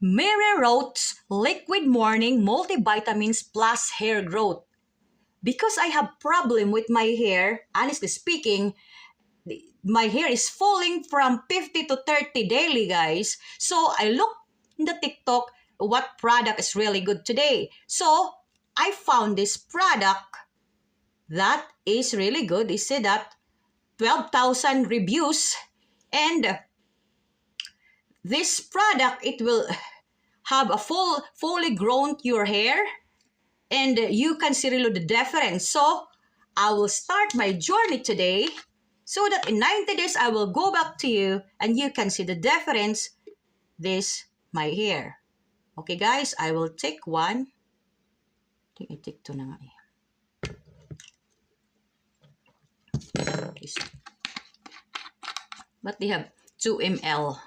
Mary Roth's Liquid Morning Multivitamins Plus Hair Growth. Because I have problem with my hair, honestly speaking, my hair is falling from 50 to 30 daily, guys. So I look in the TikTok what product is really good today. So I found this product that is really good. They say that 12,000 reviews, and this product, it will have a fully grown your hair, and you can see really the difference. So I will start my journey today so that in 90 days I will go back to you and you can see the difference this my hair. Okay guys, I will take one. I think I take two na nga eh. But they have 2 ml.